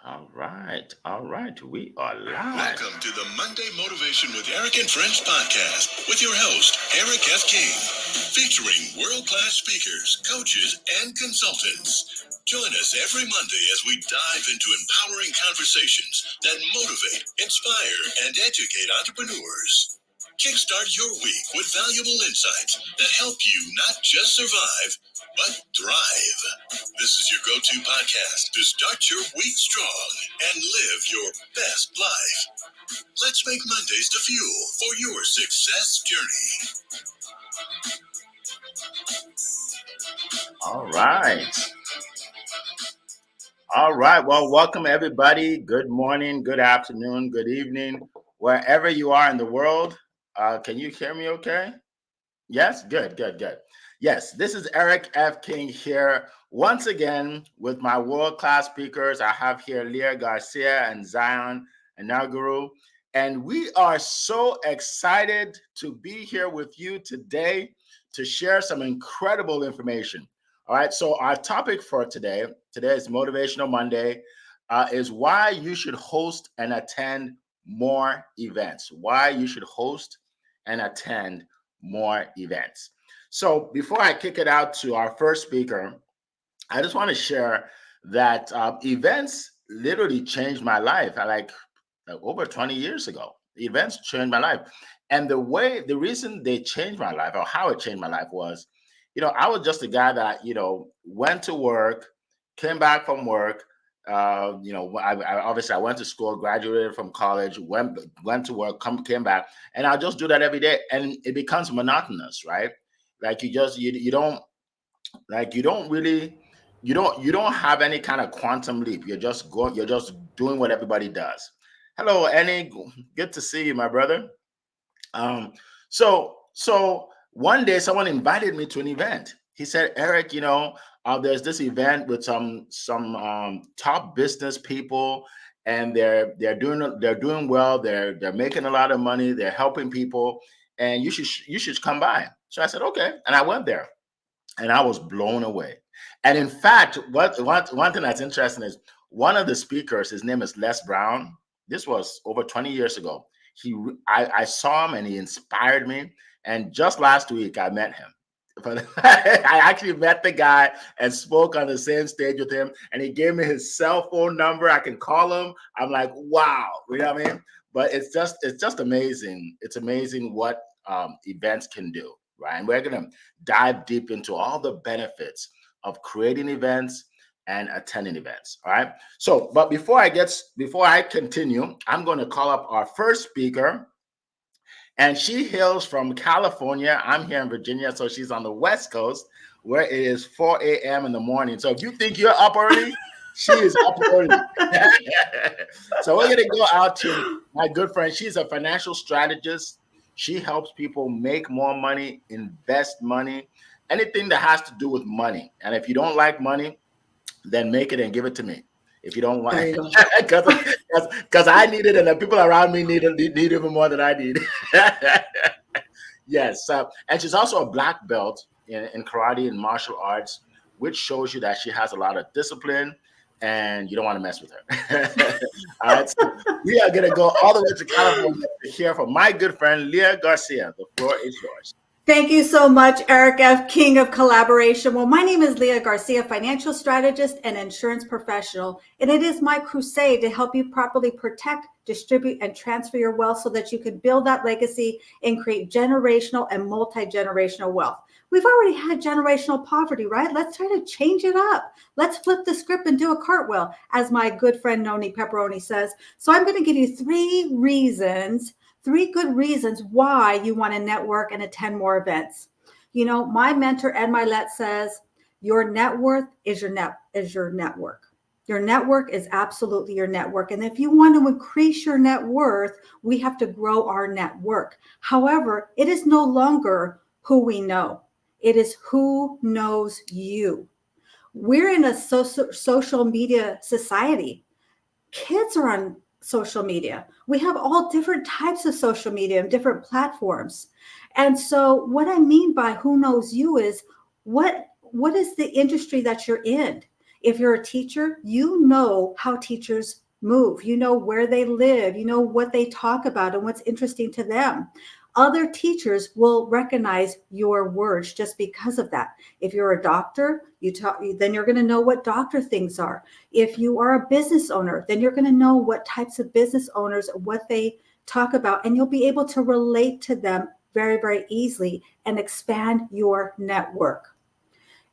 All right, all right. We are live. Welcome to the Monday Motivation with Eric and Friends podcast with your host, Eric F. King, featuring world-class speakers, coaches, and consultants. Join us every Monday as we dive into empowering conversations that motivate, inspire, and educate entrepreneurs. Kickstart your week with valuable insights that help you not just survive, but thrive. This is your go-to podcast to start your week strong and live your best life. Let's make Mondays the fuel for your success journey. All right. All right. Well, welcome everybody. Good morning, good afternoon, good evening, wherever you are in the world. Can you hear me okay? Yes? Good, good, good. Yes, this is Eric F. King here once again with my world-class speakers. I have here Leah Garcia and Zion Naguru. And we are so excited to be here with you today to share some incredible information. All right, so our topic for today is Motivational Monday, is why you should host and attend more events. Why you should host and attend more events. So before I kick it out to our first speaker, I just want to share that events literally changed my life. Like over 20 years ago, events changed my life. And the reason they changed my life or how it changed my life was, I was just a guy that, went to work, came back from work. Obviously I went to school, graduated from college, went to work, came back, and I just do that every day, and it becomes monotonous, right? Like you don't like you don't have any kind of quantum leap. You're just doing what everybody does. Hello, Annie. Good to see you, my brother. Um, so one day someone invited me to an event. He said, Eric, there's this event with some top business people, and they're doing well. They're making a lot of money. They're helping people, and you should come by. So I said, okay, and I went there, and I was blown away. And in fact, one thing that's interesting is one of the speakers. His name is Les Brown. This was over 20 years ago. I saw him and he inspired me. And just last week, I met him. But I actually met the guy and spoke on the same stage with him. And he gave me his cell phone number. I can call him. I'm like, wow, you know what I mean? But it's just amazing. It's amazing what events can do, right? And we're gonna dive deep into all the benefits of creating events and attending events. All right. So, but before I continue, I'm going to call up our first speaker, and she hails from California. I'm here in Virginia, so she's on the West Coast, where it is 4 a.m. in the morning. So if you think you're up early, she is up early. So we're going to go out to my good friend. She's a financial strategist. She helps people make more money, invest money, anything that has to do with money. And if you don't like money, then make it and give it to me. If you don't want, because I need it, and the people around me need even more than I need. Yes, and she's also a black belt in karate and martial arts, which shows you that she has a lot of discipline, and you don't want to mess with her. All right, so we are gonna go all the way to California to hear from my good friend Leah Garcia. The floor is yours. Thank you so much, Eric F., King of Collaboration. Well, my name is Leah Garcia, financial strategist and insurance professional, and it is my crusade to help you properly protect, distribute, and transfer your wealth so that you can build that legacy and create generational and multi-generational wealth. We've already had generational poverty, right? Let's try to change it up. Let's flip the script and do a cartwheel, as my good friend Noni Pepperoni says. So I'm going to give you three good reasons why you want to network and attend more events. My mentor, Ed Milet, says your net worth is your network. Your network is absolutely your network. And if you want to increase your net worth, we have to grow our network. However, it is no longer who we know. It is who knows you. We're in a social media society. Kids are on social media. We have all different types of social media and different platforms. And so what I mean by who knows you is what is the industry that you're in? If you're a teacher, you know how teachers move. You know where they live. You know what they talk about and what's interesting to them. Other teachers will recognize your words just because of that. If you're a doctor, then you're going to know what doctor things are. If you are a business owner, then you're going to know what types of business owners, what they talk about, and you'll be able to relate to them very, very easily and expand your network.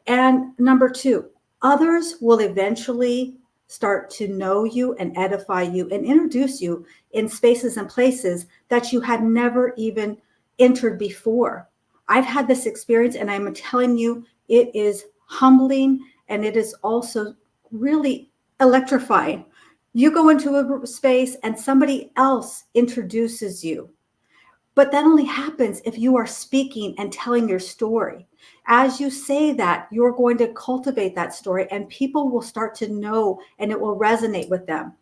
And number two, others will eventually start to know you and edify you and introduce you in spaces and places that you had never even entered before. I've had this experience, and I'm telling you, it is humbling and it is also really electrifying. You go into a space and somebody else introduces you. But that only happens if you are speaking and telling your story. As you say that, you're going to cultivate that story and people will start to know and it will resonate with them.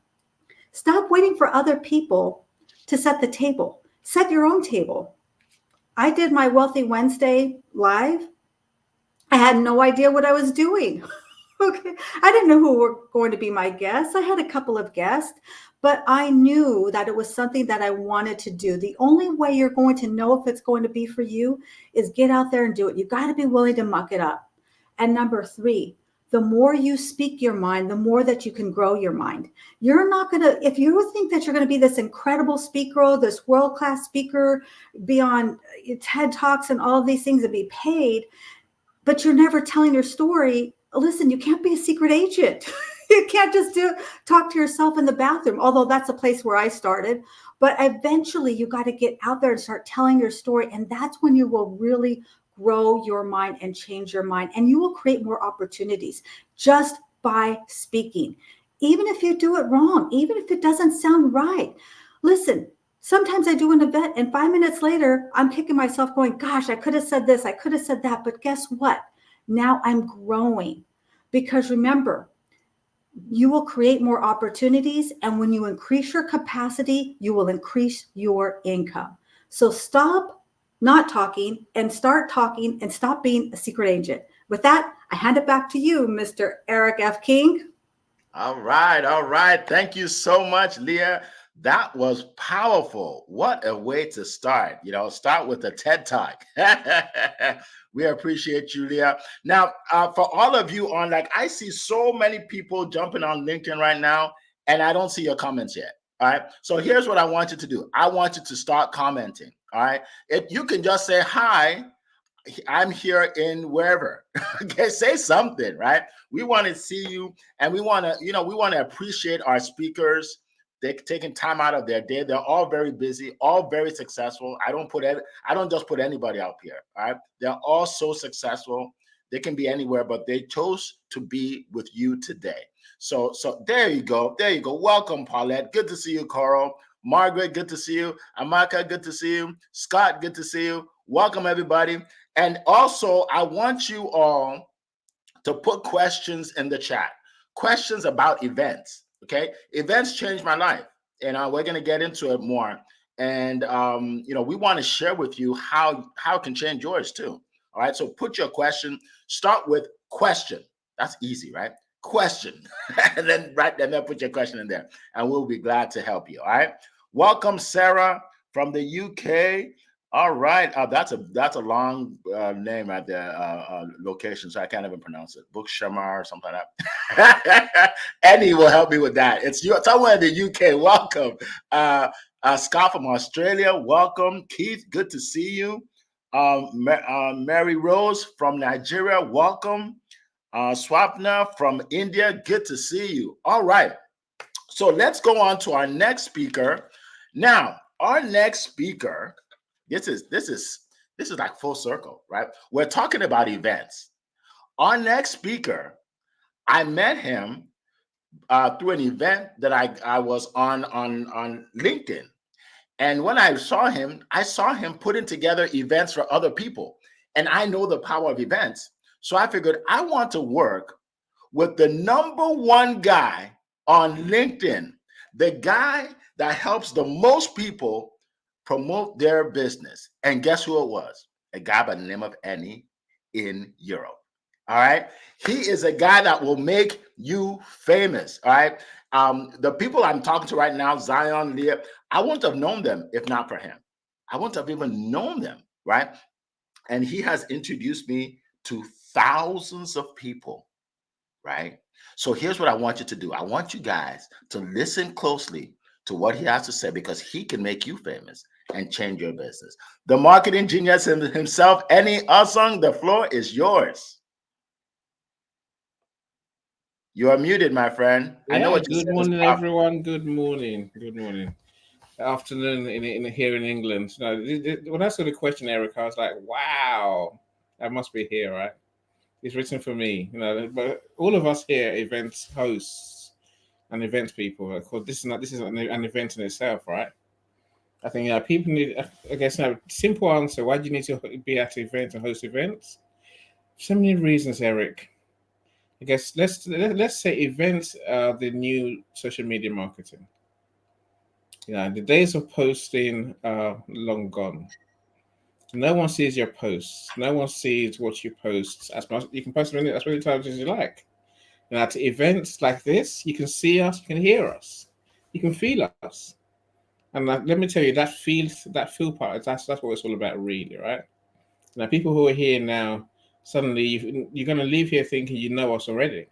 Stop waiting for other people to set the table. Set your own table. I did my Wealthy Wednesday live. I had no idea what I was doing. Okay. I didn't know who were going to be my guests. I had a couple of guests, but I knew that it was something that I wanted to do. The only way you're going to know if it's going to be for you is get out there and do it. You got to be willing to muck it up. And number three, the more you speak your mind, the more that you can grow your mind. You're not going to, if you think that you're going to be this incredible speaker, this world-class speaker, be on TED Talks and all of these things and be paid, but you're never telling your story. Listen, you can't be a secret agent. You can't just talk to yourself in the bathroom, although that's a place where I started. But eventually you got to get out there and start telling your story. And that's when you will really grow your mind and change your mind. And you will create more opportunities just by speaking. Even if you do it wrong, even if it doesn't sound right. Listen, sometimes I do an event and 5 minutes later, I'm kicking myself going, gosh, I could have said this, I could have said that. But guess what? Now I'm growing, because remember, you will create more opportunities. And when you increase your capacity, you will increase your income. So stop not talking and start talking and stop being a secret agent. With that, I hand it back to you, Mr. Eric F. King. All right. All right. Thank you so much, Leah. That was powerful. What a way to start. Start with a TED Talk. We appreciate you, Leah. Now, for all of you on, I see so many people jumping on LinkedIn right now, and I don't see your comments yet. All right. So here's what I want you to do. I want you to start commenting. All right. If you can just say, hi, I'm here in wherever. Okay, say something, right? We want to see you, and we want to appreciate our speakers. They're taking time out of their day. They're all very busy, all very successful. I don't just put anybody out here. All right. They're all so successful. They can be anywhere, but they chose to be with you today. So there you go. There you go. Welcome, Paulette. Good to see you, Coral. Margaret, good to see you. Amaka, good to see you. Scott, good to see you. Welcome, everybody. And also, I want you all to put questions in the chat. Questions about events. Okay, events changed my life, and we're going to get into it more. And we want to share with you how it can change yours too. All right, so put your question. Start with question. That's easy, right? Question, and then put your question in there, and we'll be glad to help you. All right. Welcome, Sarah from the UK. All right, that's a long name right there, location, so I can't even pronounce it. Bookshama or something like that. Eddie will help me with that. It's somewhere in the UK. Welcome, Scott from Australia. Welcome, Keith. Good to see you. Mary Rose from Nigeria. Welcome, Swapna from India. Good to see you. All right, so let's go on to our next speaker. Now, our next speaker. This is like full circle, right? We're talking about events. Our next speaker, I met him through an event that I was on LinkedIn. And when I saw him putting together events for other people. And I know the power of events. So I figured I want to work with the #1 guy on LinkedIn, the guy that helps the most people promote their business. And guess who it was? A guy by the name of Annie in Europe. All right. He is a guy that will make you famous. All right. The people I'm talking to right now, Zion, Leah, I wouldn't have known them if not for him. I wouldn't have even known them. Right. And he has introduced me to thousands of people. Right. So here's what I want you to do. I want you guys to listen closely to what he has to say because he can make you famous and change your business. The marketing genius himself, Eni Usung, the floor is yours. You are muted, my friend. Yeah, I know what you good said. morning, everyone. Good morning. Good morning. Afternoon here in England. No, when I saw the question, Eric, I was like, wow, that must be here, right? It's written for me, But all of us here, events hosts and events people, of course, this is an event in itself, right? I think people need, I guess, simple answer. Why do you need to be at events and host events? So many reasons, Eric. I guess let's say events are the new social media marketing. The days of posting are long gone. No one sees your posts. No one sees what you post. As much you can post as many times as you like. At events like this, you can see us, you can hear us, you can feel us. And let me tell you, that feel part, that's what it's all about, really, right? Now, people who are here now, suddenly you're going to leave here thinking you know us already.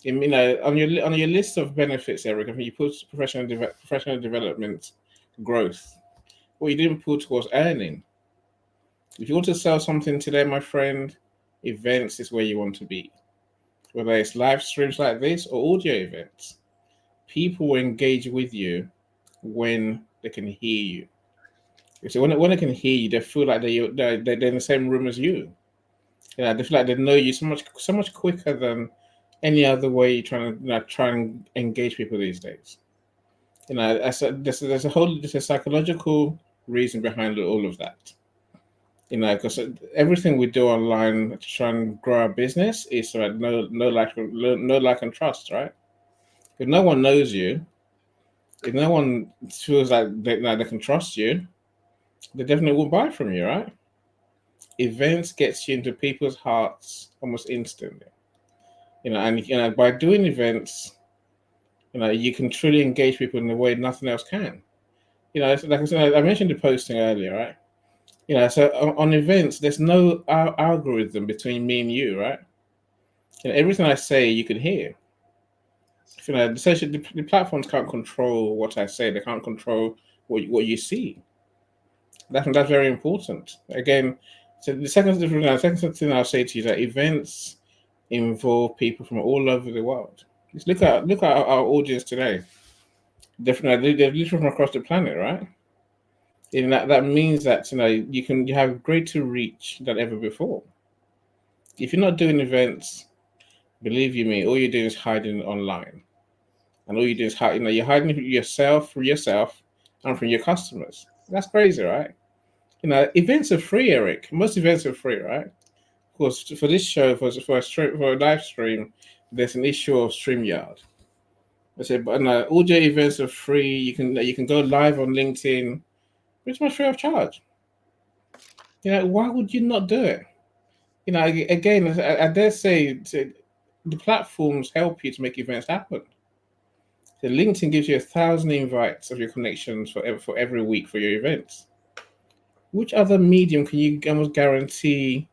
On your list of benefits, Eric, I think you put professional development, growth. What you didn't put was earning. If you want to sell something today, my friend, events is where you want to be. Whether it's live streams like this or audio events, people will engage with you when they can hear you. So when they can hear you, they feel like they're in the same room as you. They feel like they know you so much quicker than any other way you're trying to try and engage people these days. There's a psychological reason behind all of that. Because everything we do online to try and grow our business is about no like and trust, right? If no one knows you, if no one feels like they can trust you, they definitely won't buy from you, right? Events gets you into people's hearts almost instantly. And by doing events, you can truly engage people in a way nothing else can. Like I said, I mentioned the posting earlier, right? So on events, there's no algorithm between me and you, right? Everything I say, you can hear. The platforms can't control what I say. They can't control what you see. That's very important. Again, so the second thing I'll say to you is that events involve people from all over the world. Just look at our audience today. They're literally from across the planet, right? And that means that you have greater reach than ever before. If you're not doing events, believe you me, all you're doing is hiding online, and all you do is you're hiding yourself from yourself and from your customers. That's crazy, right? Events are free, Eric. Most events are free, right? Of course, for this show, for a live stream, there's an issue of StreamYard. I said, but audio events are free. You can go live on LinkedIn, pretty much free of charge. Why would you not do it? Again, I dare say the platforms help you to make events happen. So LinkedIn gives you 1,000 invites of your connections for every week for your events. Which other medium can you almost guarantee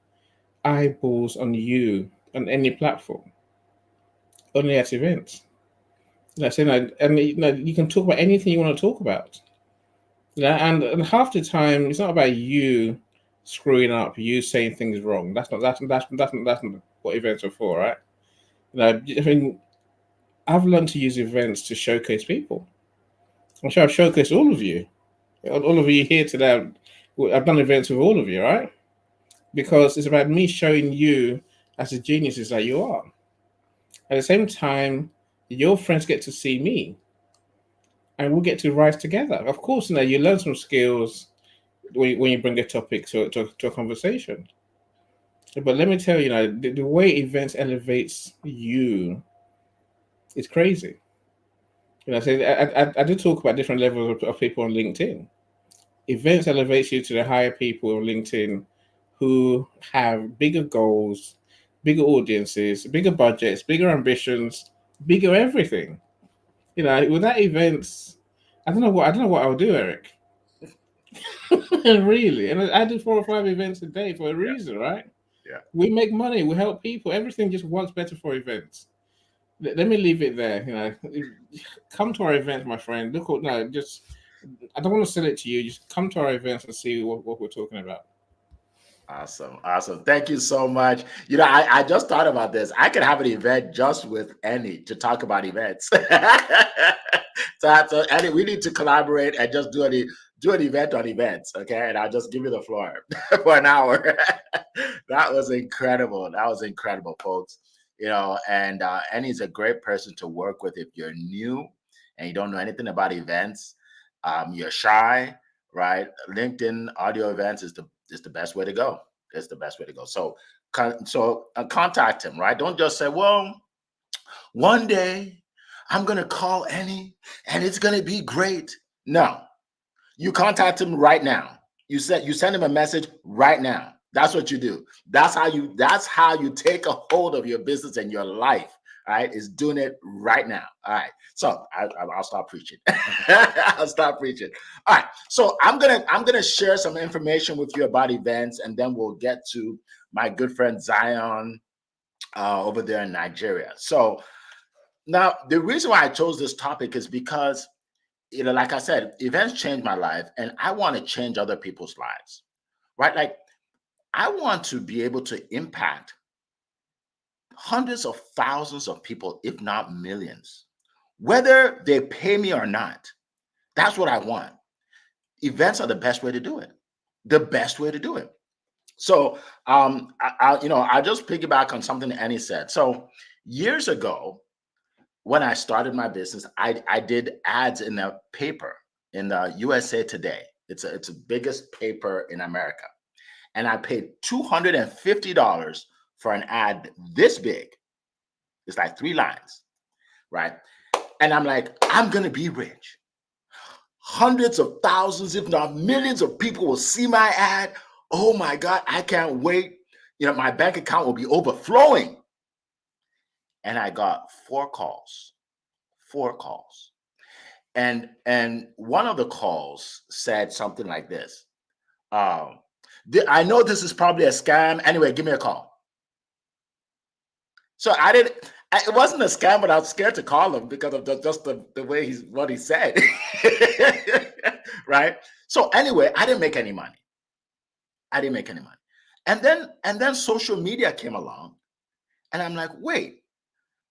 eyeballs on you on any platform? Only at events. And you can talk about anything you want to talk about. And half the time it's not about you screwing up, you saying things wrong. That's not what events are for, right? I've learned to use events to showcase people. I'm sure I've showcased all of you. All of you here today, I've done events with all of you, right? Because it's about me showing you as the geniuses that you are. At the same time, your friends get to see me, and we'll get to rise together. Of course, you learn some skills when you bring a topic to a conversation. But let me tell you, the way events elevates you is crazy. I did talk about different levels of people on LinkedIn. Events elevates you to the higher people on LinkedIn who have bigger goals, bigger audiences, bigger budgets, bigger ambitions, bigger everything. Without events, I don't know what I'll do, Eric. Really, and I do 4 or 5 events a day for a reason, right? Yeah. We make money, we help people. Everything just works better for events. Let me leave it there. Come to our events, my friend. I don't want to sell it to you. Just come to our events and see what we're talking about. Awesome. Thank you so much. I just thought about this. I could have an event just with Annie to talk about events. So Annie, we need to collaborate and just do an event on events, okay? And I'll just give you the floor for an hour. That was incredible. Folks. And Annie's a great person to work with if you're new and you don't know anything about events. You're shy, right? LinkedIn audio events is the best way to go. It's the best way to go. So contact him, right? Don't just say, well, one day I'm going to call Annie and it's going to be great. No, you contact him right now. You send him a message right now. That's what you do. That's how you take a hold of your business and your life. Right, is doing it right now. All right, so I'll stop preaching. I'll stop preaching. All right, so I'm gonna share some information with you about events, and then we'll get to my good friend Zion over there in Nigeria. So now the reason why I chose this topic is because, like I said, events changed my life, and I want to change other people's lives. Right, like I want to be able to impact hundreds of thousands of people, if not millions, whether they pay me or not. That's what I want. Events are the best way to do it. The best way to do it. So, I just piggyback on something Annie said. So years ago, when I started my business, I did ads in the paper, in the USA Today. It's the biggest paper in America. And I paid $250 for an ad this big. It's like 3 lines, right? And I'm like, I'm going to be rich. Hundreds of thousands, if not millions of people will see my ad. Oh my God, I can't wait. My bank account will be overflowing. And I got 4 calls. And one of the calls said something like this. I know this is probably a scam. Anyway, give me a call. So it wasn't a scam, but I was scared to call him because of the way what he said. Right? So anyway, I didn't make any money. And then social media came along, and I'm like, wait,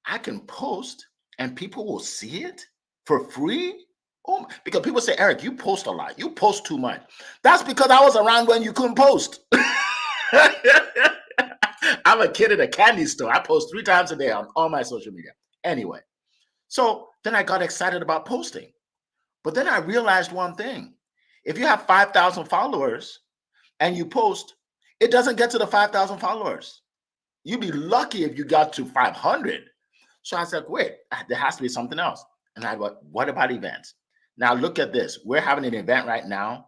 I can post and people will see it for free? Oh, because people say, Eric, you post a lot. You post too much. That's because I was around when you couldn't post. I'm a kid at a candy store. I post 3 times a day on all my social media. Anyway, so then I got excited about posting. But then I realized one thing. If you have 5,000 followers and you post, it doesn't get to the 5,000 followers. You'd be lucky if you got to 500. So I said, wait, there has to be something else. And I went, what about events? Now look at this. We're having an event right now.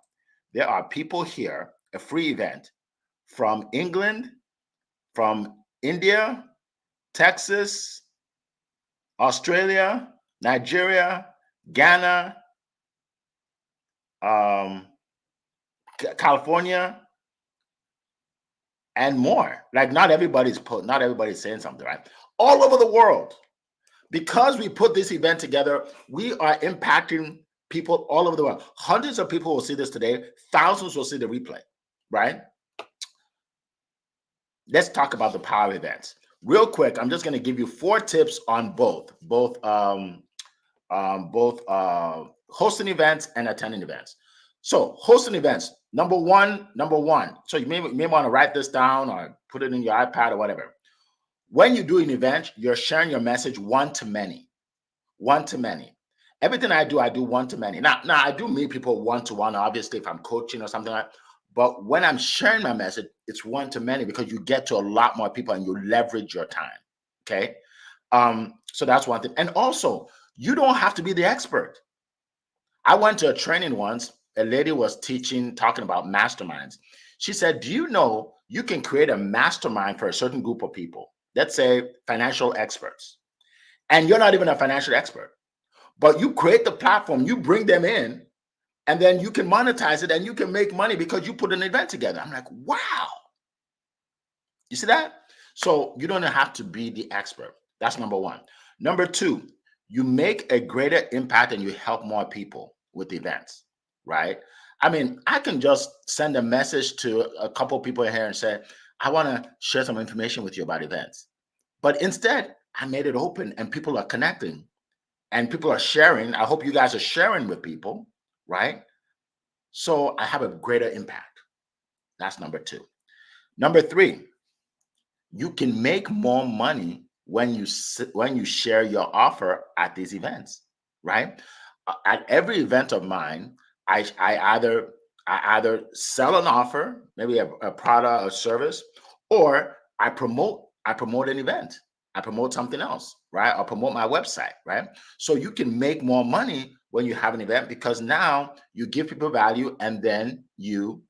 There are people here, a free event from England, from India, Texas, Australia, Nigeria, Ghana, California, and more. Like not everybody's saying something, right? All over the world. Because we put this event together, we are impacting people all over the world. Hundreds of people will see this today. Thousands will see the replay, right? Let's talk about the power of events. Real quick, I'm just going to give you 4 tips on both hosting events and attending events. So hosting events, number one. So you may want to write this down or put it in your iPad or whatever. When you do an event, you're sharing your message one to many. Everything I do one to many. Now I do meet people one-to-one, obviously, if I'm coaching or something like that. But when I'm sharing my message, it's one to many because you get to a lot more people and you leverage your time. Okay. So that's one thing. And also, you don't have to be the expert. I went to a training once. A lady was talking about masterminds. She said, do you know you can create a mastermind for a certain group of people. Let's say financial experts. And you're not even a financial expert, but you create the platform, you bring them in, and then you can monetize it and you can make money because you put an event together. I'm like, wow. You see that? So you don't have to be the expert. That's number one. Number two, you make a greater impact and you help more people with events, right? I mean, I can just send a message to a couple of people here and say, I want to share some information with you about events. But instead, I made it open and people are connecting and people are sharing. I hope you guys are sharing with people, right? So I have a greater impact. That's number two. Number three, you can make more money when you share your offer at these events, right? At every event of mine, I either sell an offer, maybe a product or service, or I promote an event. I promote something else, right? Or promote my website, right? So you can make more money when you have an event because now you give people value and then you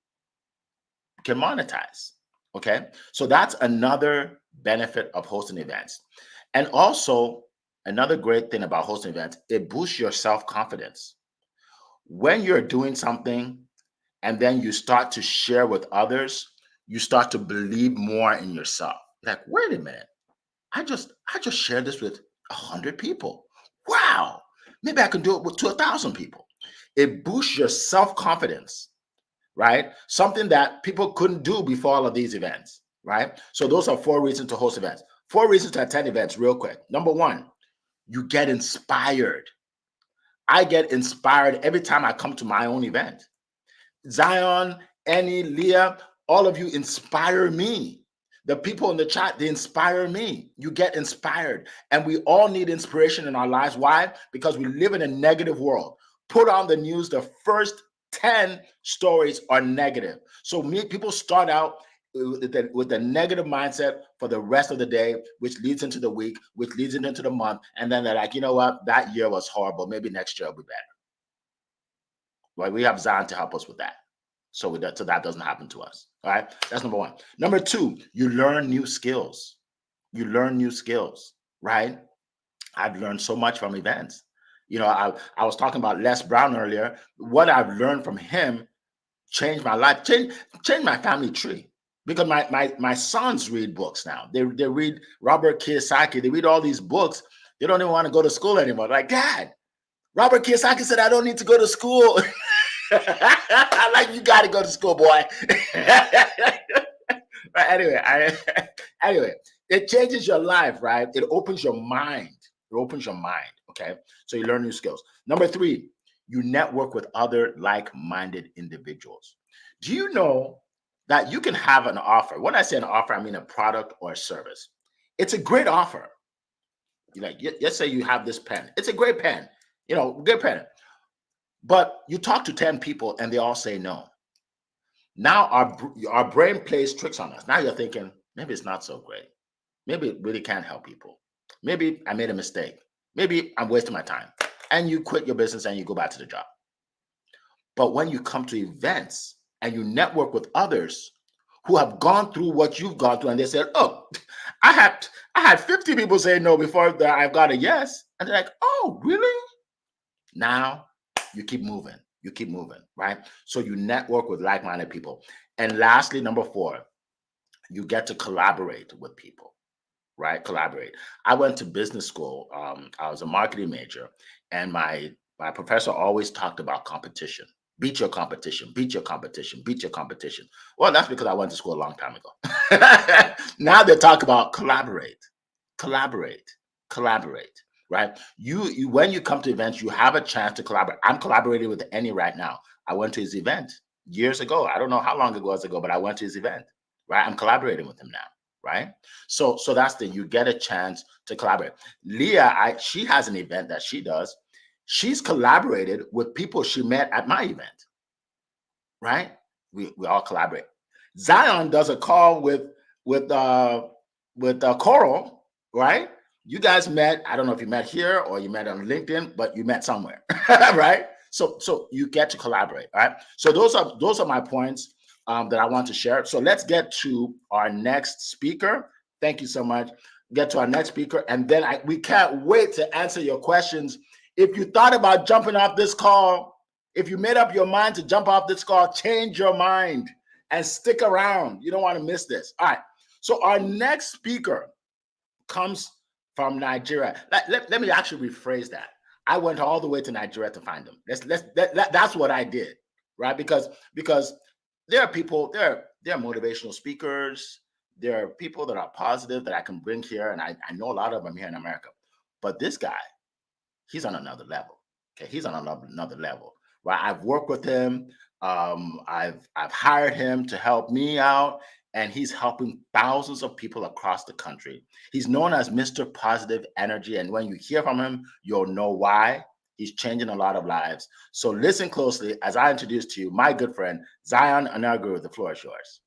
can monetize. Okay. So that's another benefit of hosting events. And also, another great thing about hosting events, it boosts your self-confidence. When you're doing something and then you start to share with others, you start to believe more in yourself. Like, wait a minute, I just shared this with 100 people. Wow, maybe I can do it to 1,000 people. It boosts your self-confidence, right? Something that people couldn't do before all of these events, right? So those are 4 reasons to host events. 4 reasons to attend events real quick. Number one, you get inspired. I get inspired every time I come to my own event. Zion, Annie, Leah, all of you inspire me. The people in the chat, they inspire me. You get inspired. And we all need inspiration in our lives. Why? Because we live in a negative world. Put on the news, the first 10 stories are negative. So people start out with the negative mindset for the rest of the day, which leads into the week, which leads into the month. And then they're like, you know what? That year was horrible. Maybe next year will be better. Right? We have Zion to help us with that. So that doesn't happen to us. All right. That's number one. Number two, you learn new skills. You learn new skills, right? I've learned so much from events. You know, I was talking about Les Brown earlier. What I've learned from him changed my life, changed my family tree. Because my sons read books now. They read Robert Kiyosaki. They read all these books. They don't even want to go to school anymore. Like, Dad, Robert Kiyosaki said I don't need to go to school. Like, you got to go to school, boy. But anyway, it changes your life, right? It opens your mind. It opens your mind. Okay. So you learn new skills. Number three, you network with other like-minded individuals. Do you know that you can have an offer? When I say an offer, I mean a product or a service. It's a great offer. Like, let's say you have this pen. It's a great pen. You know, good pen. But you talk to 10 people and they all say no. Now our brain plays tricks on us. Now you're thinking, maybe it's not so great. Maybe it really can't help people. Maybe I made a mistake. Maybe I'm wasting my time. And you quit your business and you go back to the job. But when you come to events and you network with others who have gone through what you've gone through, and they said, oh, I had 50 people say no before I've got a yes. And they're like, oh, really? Now you keep moving. You keep moving, right? So you network with like-minded people. And lastly, number 4, you get to collaborate with people, right? Collaborate. I went to business school. I was a marketing major, and my professor always talked about competition. Beat your competition, beat your competition, beat your competition. Well, that's because I went to school a long time ago. Now they talk about collaborate, right? You when you come to events, you have a chance to collaborate. I'm collaborating with Annie right now. I went to his event years ago. I don't know how long it was ago, but I went to his event, right? I'm collaborating with him now, right? So that's the, you get a chance to collaborate. Leah, she has an event that she does. She's collaborated with people she met at my event, right? We all collaborate. Zion does a call with Coral, right? You guys met. I don't know if you met here or you met on LinkedIn, but you met somewhere, right? So you get to collaborate, right? So those are my points that I want to share. So let's get to our next speaker. Thank you so much. Get to our next speaker, and then we can't wait to answer your questions. If you thought about jumping off this call, if you made up your mind to jump off this call, change your mind and stick around. You don't want to miss this. All right. So our next speaker comes from Nigeria. Let me actually rephrase that. I went all the way to Nigeria to find him. That's what I did, right? Because there are people, there are motivational speakers, there are people that are positive that I can bring here, and I know a lot of them here in America. But this guy, he's on another level. Okay, he's on another level. Right? I've worked with him. I've hired him to help me out, and he's helping thousands of people across the country. He's known as Mr. Positive Energy, and when you hear from him, you'll know why. He's changing a lot of lives. So listen closely as I introduce to you my good friend, Zion Anaguru. The floor is yours.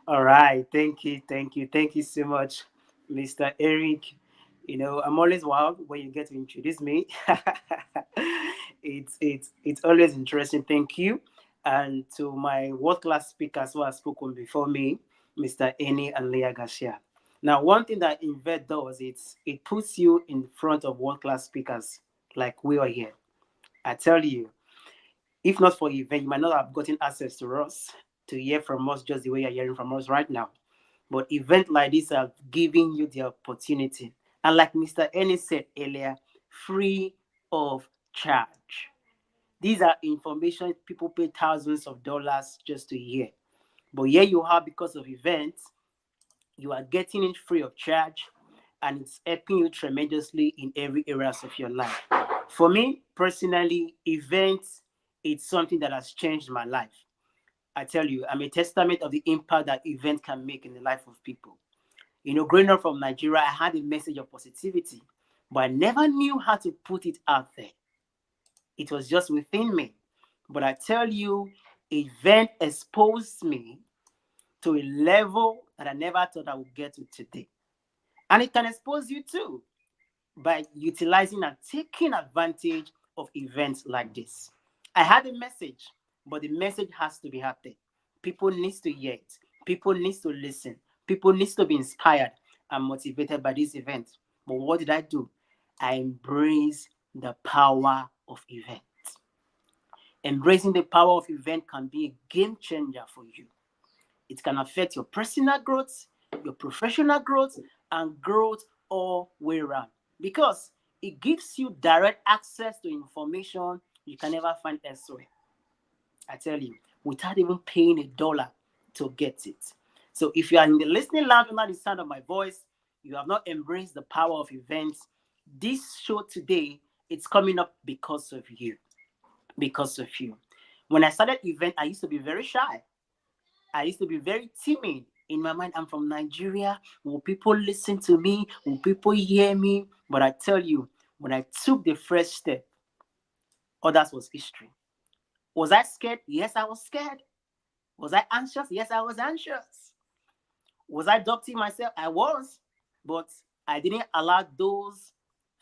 All right. Thank you so much, Mr. Eric. You know, I'm always wild when you get to introduce me. It's always interesting. Thank you. And to my world-class speakers who have spoken before me, Mr. Eni and Leah Garcia. Now, one thing that Invent does, it puts you in front of world-class speakers like we are here. I tell you, if not for Invent, you might not have gotten access to us to hear from us just the way you're hearing from us right now. But events like this are giving you the opportunity. And like Mr. Ennis said earlier, free of charge. These are information people pay thousands of dollars just to hear. But here you are, because of events, you are getting it free of charge, and it's helping you tremendously in every areas of your life. For me, personally, events, it's something that has changed my life. I tell you, I'm a testament of the impact that events can make in the life of people. You know, growing up from Nigeria, I had a message of positivity, but I never knew how to put it out there. It was just within me. But I tell you, event exposed me to a level that I never thought I would get to today. And it can expose you too by utilizing and taking advantage of events like this. I had a message, but the message has to be out there. People need to hear it. People need to listen. People need to be inspired and motivated by this event. But what did I do? I embrace the power of event. Embracing the power of event can be a game changer for you. It can affect your personal growth, your professional growth, and growth all the way around. Because it gives you direct access to information you can never find elsewhere. I tell you, without even paying $1 to get it. So if you are in the listening lounge under the sound of my voice, you have not embraced the power of events, this show today, it's coming up because of you. Because of you. When I started event, I used to be very shy. I used to be very timid. In my mind, I'm from Nigeria. Will people listen to me? Will people hear me? But I tell you, when I took the first step, others was history. Was I scared? Yes, I was scared. Was I anxious? Yes, I was anxious. Was I doubting myself? I was. But I didn't allow those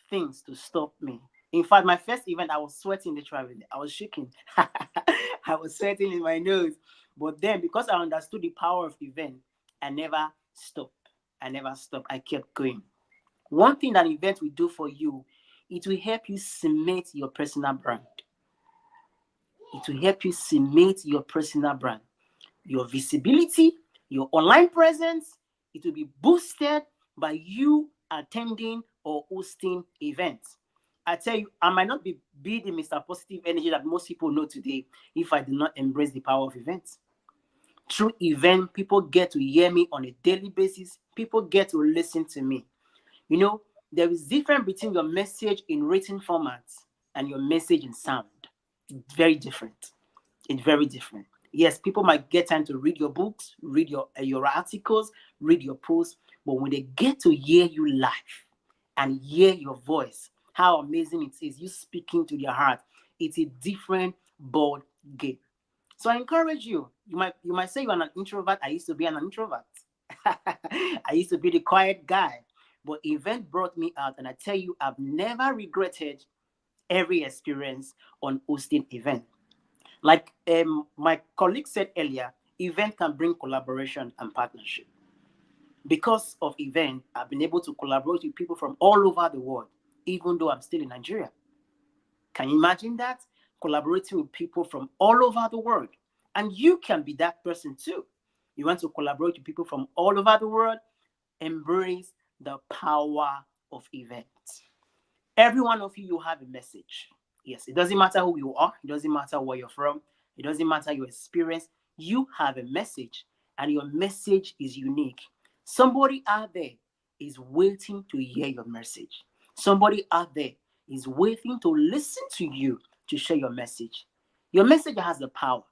things to stop me. In fact, my first event, I was sweating literally. I was shaking. I was sweating in my nose. But then, because I understood the power of event, I never stopped. I kept going. One thing that event will do for you, it will help you cement your personal brand. It will help you cement your personal brand. Your visibility, your online presence, it will be boosted by you attending or hosting events. I tell you, I might not be the Mr. Positive Energy that most people know today if I did not embrace the power of events. Through event, people get to hear me on a daily basis. People get to listen to me. You know, there is difference between your message in written formats and your message in sound. It's very different. It's very different. Yes, people might get time to read your books, read your articles, read your posts, but when they get to hear you live and hear your voice, how amazing it is, you speaking to their heart, it's a different ball game. So I encourage you. You might say you're an introvert. I used to be an introvert. I used to be the quiet guy. But event brought me out, and I tell you, I've never regretted every experience on hosting event. Like my colleague said earlier, event can bring collaboration and partnership. Because of event, I've been able to collaborate with people from all over the world, even though I'm still in Nigeria. Can you imagine that? Collaborating with people from all over the world. And you can be that person too. You want to collaborate with people from all over the world? Embrace the power of events. Every one of you, you have a message. Yes, it doesn't matter who you are. It doesn't matter where you're from. It doesn't matter your experience. You have a message, and your message is unique. Somebody out there is waiting to hear your message. Somebody out there is waiting to listen to you to share your message. Your message has the power.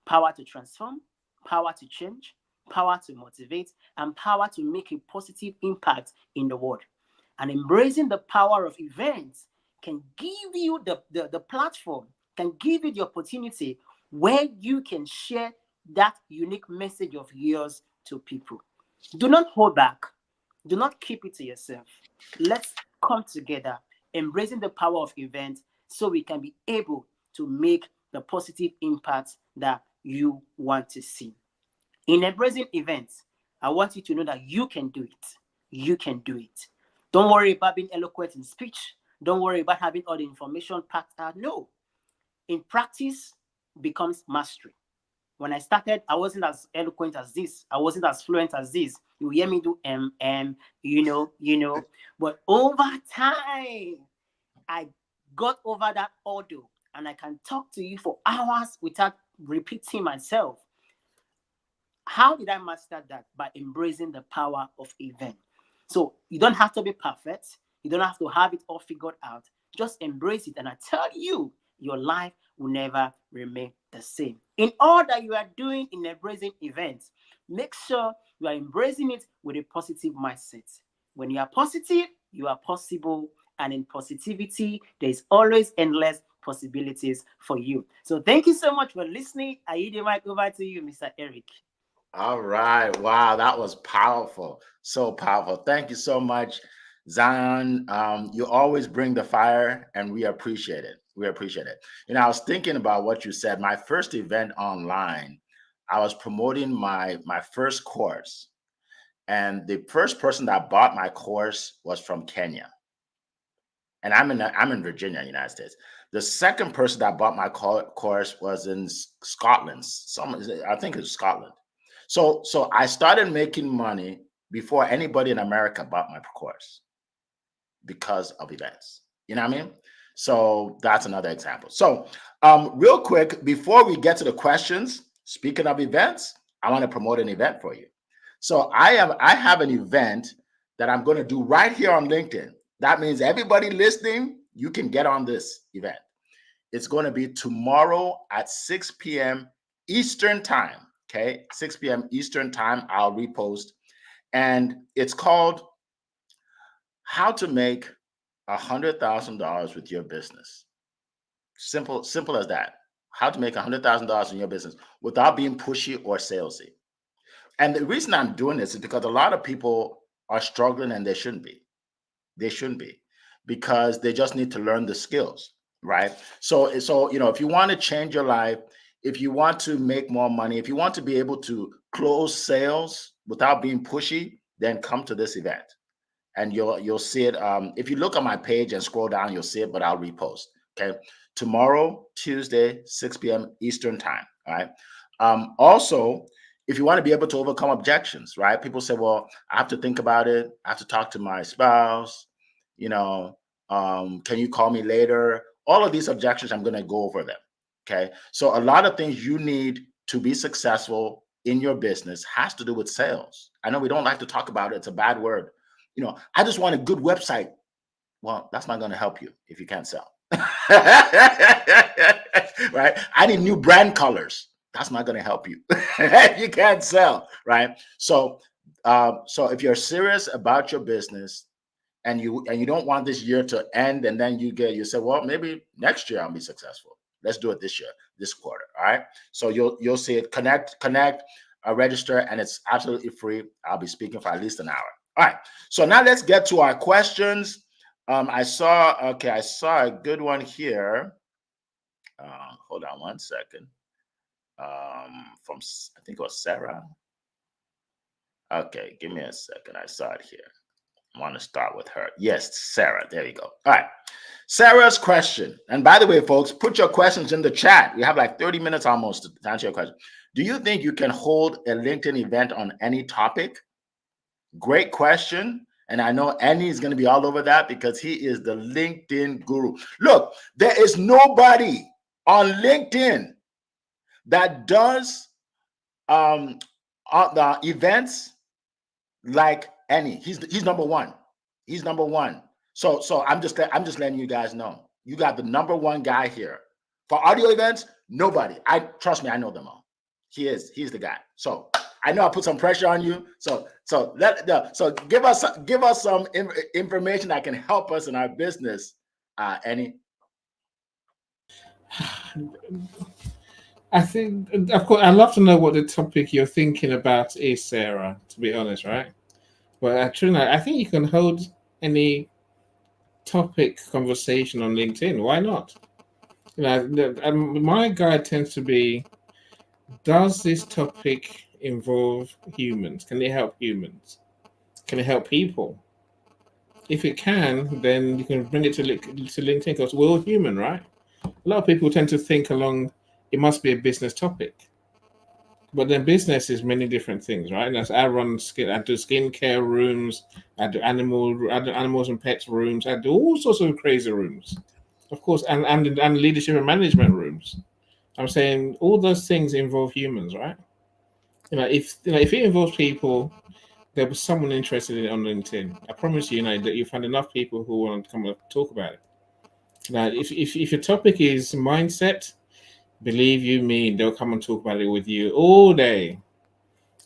Power to transform, power to change, power to motivate, and power to make a positive impact in the world. And embracing the power of events can give you the platform, can give you the opportunity where you can share that unique message of yours to people. Do not hold back. Do not keep it to yourself. Let's come together, embracing the power of events so we can be able to make the positive impact that you want to see. In embracing events, I want you to know that you can do it. You can do it. Don't worry about being eloquent in speech. Don't worry about having all the information packed out. No. In practice becomes mastery. When I started, I wasn't as eloquent as this. I wasn't as fluent as this. You hear me do you know. But over time, I got over that ordeal, and I can talk to you for hours without repeating myself. How did I master that? By embracing the power of event. So you don't have to be perfect. You don't have to have it all figured out. Just embrace it. And I tell you, your life will never remain the same. In all that you are doing in embracing events, make sure you are embracing it with a positive mindset. When you are positive, you are possible. And in positivity, there's always endless possibilities for you. So thank you so much for listening. I yield the mic over to you, Mr. Eric. All right. Wow, that was powerful. So powerful. Thank you so much, Zion. You always bring the fire, and we appreciate it. We appreciate it. You know, I was thinking about what you said. My first event online, I was promoting my first course, and the first person that bought my course was from Kenya, and I'm in Virginia, United States. The second person that bought my course was in Scotland. I think it's Scotland. So I started making money before anybody in America bought my course because of events. You know what I mean? So that's another example. So real quick, before we get to the questions, speaking of events, I want to promote an event for you. So I have an event that I'm going to do right here on LinkedIn. That means everybody listening, you can get on this event. It's going to be tomorrow at 6 p.m. Eastern time. Okay, 6 p.m. Eastern time, I'll repost. And it's called How to Make $100,000 with Your Business. Simple as that. How to make $100,000 in your business without being pushy or salesy. And the reason I'm doing this is because a lot of people are struggling, and they shouldn't be. They shouldn't be, because they just need to learn the skills, right? So you know, if you want to change your life, if you want to make more money, if you want to be able to close sales without being pushy, then come to this event, and you'll see it. If you look on my page and scroll down, you'll see it, but I'll repost. Okay, tomorrow, Tuesday, 6 p.m. Eastern time. All right. Also, if you want to be able to overcome objections, right? People say, "Well, I have to think about it. I have to talk to my spouse. You know, can you call me later?" All of these objections, I'm going to go over them. Okay. So a lot of things you need to be successful in your business has to do with sales. I know we don't like to talk about it. It's a bad word. You know, I just want a good website. Well, that's not going to help you if you can't sell. Right? I need new brand colors. That's not going to help you. You can't sell, right? So if you're serious about your business, and you don't want this year to end, and then you say, well, maybe next year I'll be successful. Let's do it this year, this quarter. All right. So you'll see it. Connect, register, and it's absolutely free. I'll be speaking for at least an hour. All right. So now let's get to our questions. I saw a good one here. Hold on one second. from I think it was Sarah. Okay, give me a second. I saw it here. I want to start with her. Yes, Sarah. There you go. All right. Sarah's question. And by the way, folks, put your questions in the chat. We have like 30 minutes almost to answer your question. Do you think you can hold a LinkedIn event on any topic? Great question. And I know Annie is going to be all over that because he is the LinkedIn guru. Look, there is nobody on LinkedIn that does the events like Annie. He's number one. He's number one. So I'm just letting you guys know. You got the number one guy here. For audio events, nobody. Trust me, I know them all. He's the guy. So I know I put some pressure on you. So give us some information that can help us in our business, Annie. I think, of course, I'd love to know what the topic you're thinking about is, Sarah, to be honest, right? But I think you can hold any topic conversation on LinkedIn. Why not? My guide tends to be, does this topic involve humans? Can it help humans? Can it help people? If it can, then you can bring it to LinkedIn because we're all human, right? A lot of people tend to think along, it must be a business topic. But then business is many different things, right? And as I do skincare rooms, I do animals and pets rooms, I do all sorts of crazy rooms, of course, and leadership and management rooms. I'm saying all those things involve humans, right? If it involves people, there was someone interested in it on LinkedIn. I promise you, that you find enough people who want to come and talk about it. Now, if your topic is mindset, believe you me, they'll come and talk about it with you all day.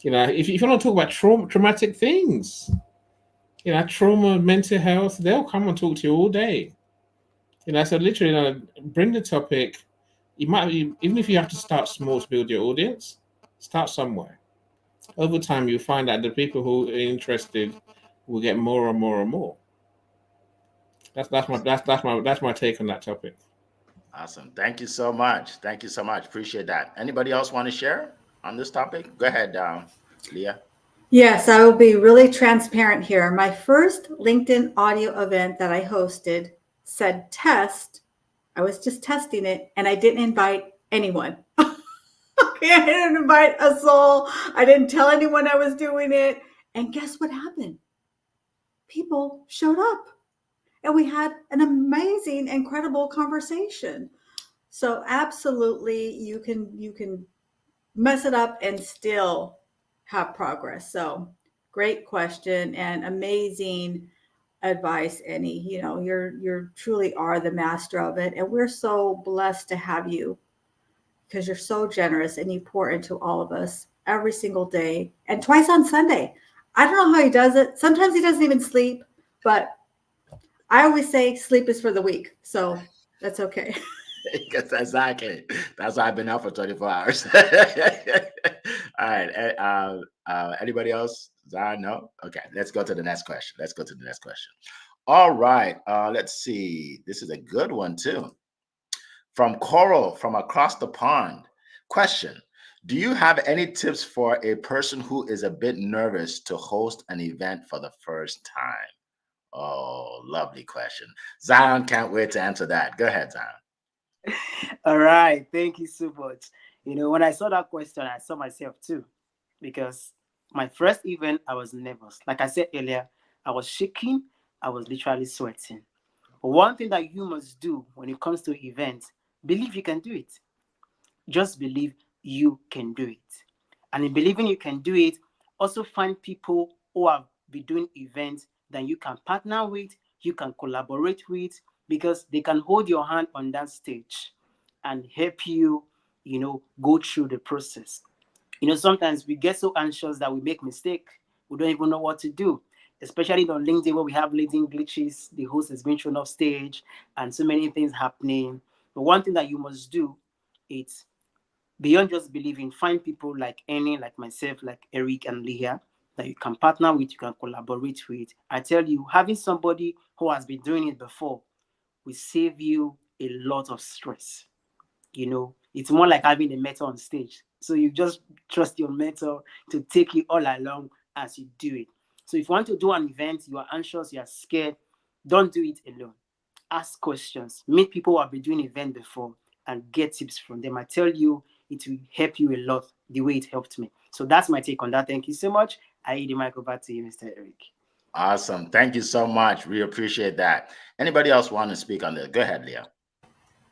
If you want to talk about traumatic things, trauma, mental health, they'll come and talk to you all day. So literally, bring the topic. You might, even if you have to start small to build your audience, start somewhere. Over time, you'll find that the people who are interested will get more and more and more. That's my take on that topic. Awesome. Thank you so much. Appreciate that. Anybody else want to share on this topic? Go ahead, Leah. Yes, I will be really transparent here. My first LinkedIn audio event that I hosted said test. I was just testing it and I didn't invite anyone. Okay, I didn't invite a soul. I didn't tell anyone I was doing it. And guess what happened? People showed up and we had an amazing, incredible conversation. So absolutely, you can mess it up and still have progress. So great question and amazing advice, Annie. You're truly are the master of it. And we're so blessed to have you because you're so generous and you pour into all of us every single day and twice on Sunday. I don't know how he does it. Sometimes he doesn't even sleep, but I always say sleep is for the weak. So that's okay. Yes, exactly. That's why I've been out for 24 hours. All right. Anybody else? Zara, no? Okay. Let's go to the next question. All right. Let's see. This is a good one too. From Coral from across the pond. Question. Do you have any tips for a person who is a bit nervous to host an event for the first time? Oh, lovely question. Zion can't wait to answer that. Go ahead, Zion. All right. Thank you so much. When I saw that question, I saw myself too, because my first event, I was nervous. Like I said earlier, I was shaking. I was literally sweating. But one thing that you must do when it comes to events, believe you can do it. Just believe you can do it. And in believing you can do it, also find people who have been doing events that you can partner with, you can collaborate with, because they can hold your hand on that stage and help you, go through the process. Sometimes we get so anxious that we make mistakes. We don't even know what to do, especially on LinkedIn where we have LinkedIn glitches, the host is being thrown off stage and so many things happening. But one thing that you must do is beyond just believing, find people like Annie, like myself, like Eric and Leah that you can partner with, you can collaborate with. I tell you, having somebody who has been doing it before will save you a lot of stress. You know, it's more like having a mentor on stage. So you just trust your mentor to take you all along as you do it. So if you want to do an event, you are anxious, you are scared, don't do it alone. Ask questions, meet people who have been doing event before and get tips from them. I tell you, it will help you a lot the way it helped me. So that's my take on that. Thank you so much. I yield the mic over to you, Mr. Eric. Awesome. Thank you so much. We appreciate that. Anybody else want to speak on this? Go ahead, Leah.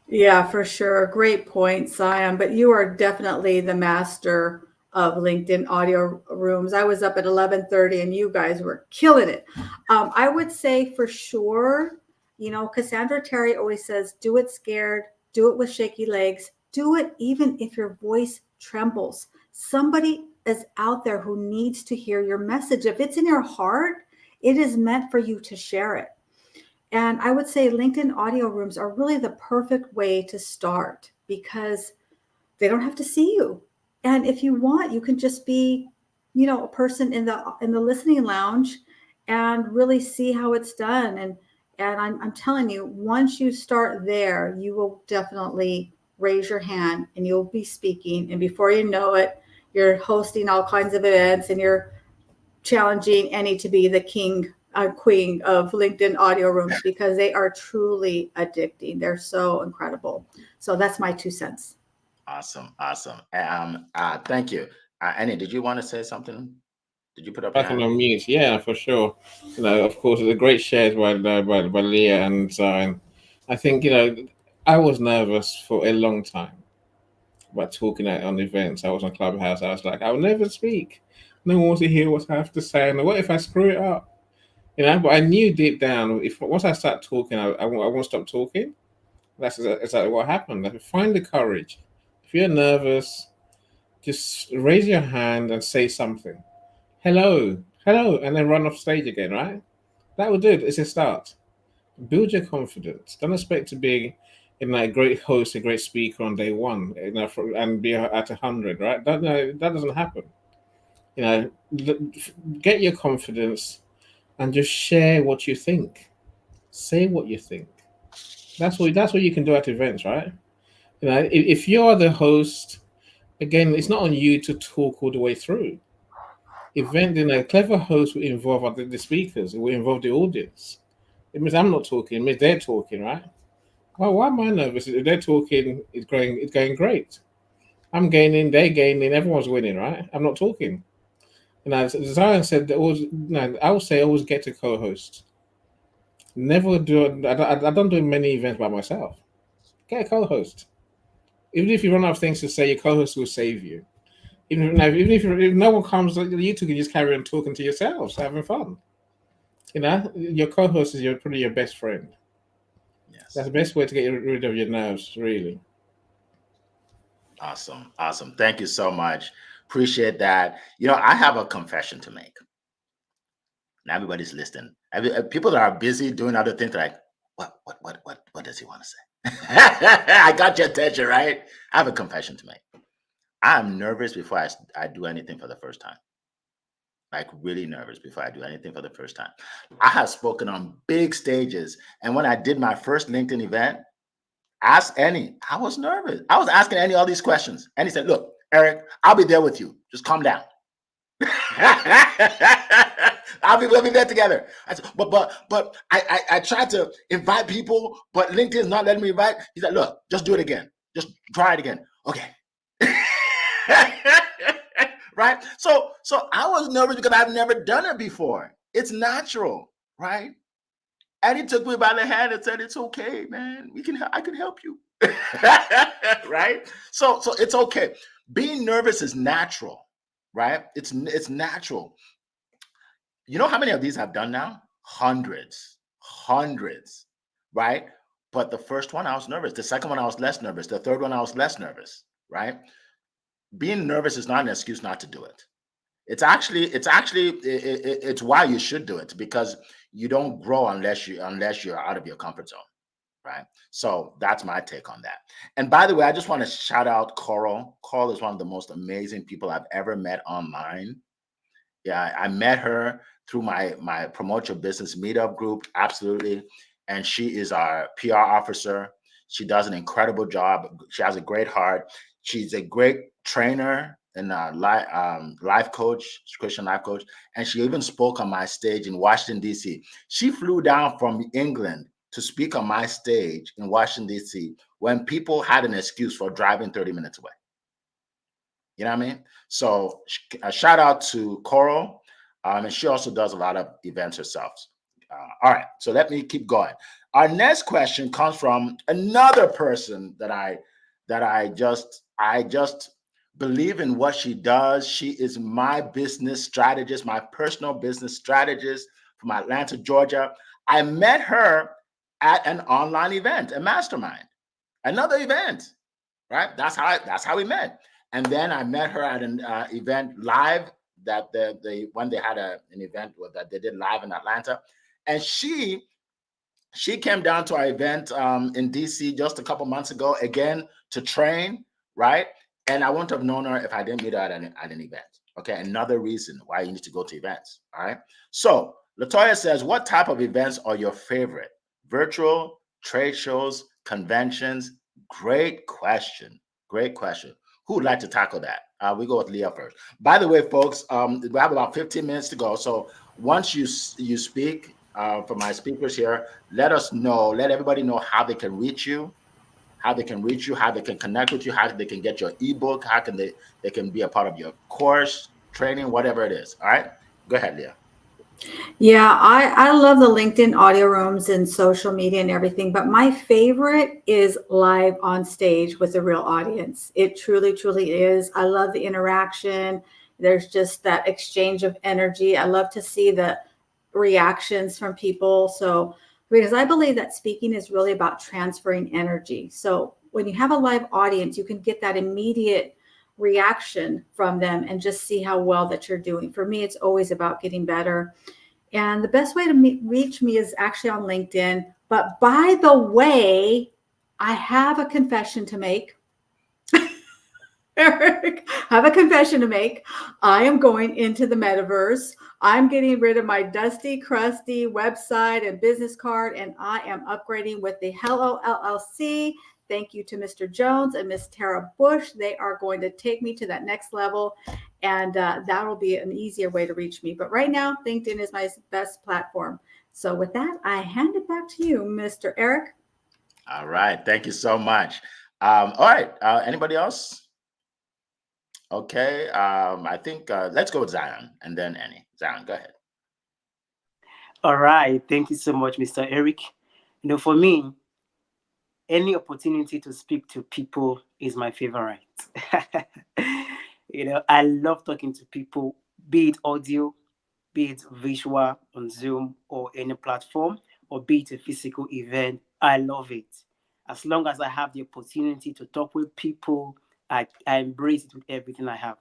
Yeah, for sure. Great point, Sion. But you are definitely the master of LinkedIn audio rooms. I was up at 11:30 and you guys were killing it. I would say for sure, you know, Cassandra Terry always says, do it scared, do it with shaky legs, do it even if your voice trembles. Somebody is out there who needs to hear your message. If it's in your heart, it is meant for you to share it. And I would say LinkedIn audio rooms are really the perfect way to start because they don't have to see you. And if you want, you can just be, you know, a person in the listening lounge and really see how it's done. And I'm telling you, once you start there, you will definitely raise your hand and you'll be speaking. And before you know it, you're hosting all kinds of events and you're challenging Annie to be the king, queen of LinkedIn audio rooms because they are truly addicting. They're so incredible. So that's my 2 cents. Awesome. Awesome. Thank you. Annie, did you want to say something? Did you put up your Back on hand? mute, yeah, for sure. You know, of course, the great shares by Leah and Zion. I think, you know, I was nervous for a long time about talking on events. I was on Clubhouse. I was like, I'll never speak. No one wants to hear what I have to say. And what if I screw it up? You know, but I knew deep down, if once I start talking, I won't stop talking. That's exactly what happened. Like, find the courage. If you're nervous, just raise your hand and say something. Hello, hello, and then run off stage again, right? That will do it. It's a start. Build your confidence. Don't expect to be a great host, a great speaker on day one, and be at 100, right? That doesn't happen. You know, get your confidence and just share what you think. Say what you think. That's what you can do at events, right? You know, if you're the host, again, it's not on you to talk all the way through. A clever host will involve the speakers, it will involve the audience. It means I'm not talking, it means they're talking, right? Well, why am I nervous? If they're talking, it's going great. I'm gaining, they're gaining, everyone's winning, right? I'm not talking. And as Zion said, I would say always get a co-host. Never do. I don't do many events by myself. Get a co-host. Even if you run out of things to say, your co-host will save you. Even if no one comes, you two can just carry on talking to yourselves, having fun. You know, your co-host is probably your best friend. Yes. That's the best way to get rid of your nerves, really. Awesome. Awesome. Thank you so much. Appreciate that. You know, I have a confession to make. Now everybody's listening. People that are busy doing other things, like, what does he want to say? I got your attention, right? I have a confession to make. I'm nervous before I do anything for the first time. Like, really nervous before I do anything for the first time. I have spoken on big stages, and when I did my first LinkedIn event, ask Annie. I was nervous. I was asking Annie all these questions. And he said, look, Eric, I'll be there with you. Just calm down. We'll be there together. I said, but I tried to invite people, but LinkedIn's not letting me invite. He said, look, just do it again. Just try it again. Okay. Right? So I was nervous because I've never done it before. It's natural, right? And he took me by the hand and said, it's okay, man. I can help you. Right? So it's okay. Being nervous is natural, right? It's natural. You know how many of these I've done now? Hundreds, right? But the first one, I was nervous. The second one, I was less nervous. The third one, I was less nervous, right? Being nervous is not an excuse not to do it. It's why you should do it, because you don't grow unless you're out of your comfort zone, right? So that's my take on that. And by the way, I just want to shout out Coral. Coral is one of the most amazing people I've ever met online. Yeah, I met her through my Promote Your Business meetup group, absolutely. And she is our PR officer. She does an incredible job. She has a great heart. She's a great trainer and life coach, Christian life coach. And she even spoke on my stage in Washington, D.C. She flew down from England to speak on my stage in Washington, D.C. when people had an excuse for driving 30 minutes away. You know what I mean? So a shout out to Coral. And she also does a lot of events herself. All right, so let me keep going. Our next question comes from another person that I just believe in what she does. She is my business strategist, my personal business strategist from Atlanta, Georgia. I met her at an online event, a mastermind, another event, right? That's how we met. And then I met her at an event live that when they had an event that they did live in Atlanta. And she came down to our event in DC just a couple months ago, again, to train, right? And I wouldn't have known her if I didn't meet her at an event. Okay, another reason why you need to go to events, all right? So Latoya says, what type of events are your favorite? Virtual, trade shows, conventions? Great question. Great question. Who would like to tackle that? We go with Leah first. By the way, folks, we have about 15 minutes to go. So once you speak, for my speakers here, let everybody know how they can reach you, how they can connect with you, how they can get your ebook, how can they can be a part of your course, training, whatever it is. All right, go ahead, Leah. Yeah, I love the LinkedIn audio rooms and social media and everything, but my favorite is live on stage with a real audience. It truly, truly is. I love the interaction. There's just that exchange of energy. I love to see the reactions from people. So, because I believe that speaking is really about transferring energy. So when you have a live audience, you can get that immediate reaction from them and just see how well that you're doing. For me, it's always about getting better. And the best way to reach me is actually on LinkedIn. But by the way, I have a confession to make. Eric, I have a confession to make. I am going into the metaverse. I'm getting rid of my dusty, crusty website and business card, and I am upgrading with the Hello LLC. Thank you to Mr. Jones and Miss Tara Bush. They are going to take me to that next level, and that will be an easier way to reach me. But right now, LinkedIn is my best platform. So with that, I hand it back to you, Mr. Eric. All right. Thank you so much. All right. Anybody else? Okay. I think let's go with Zion and then Annie. Zion, go ahead. All right. Thank you so much, Mr. Eric. For me, any opportunity to speak to people is my favorite. I love talking to people, be it audio, be it visual on Zoom or any platform, or be it a physical event. I love it. As long as I have the opportunity to talk with people, I embrace it with everything I have.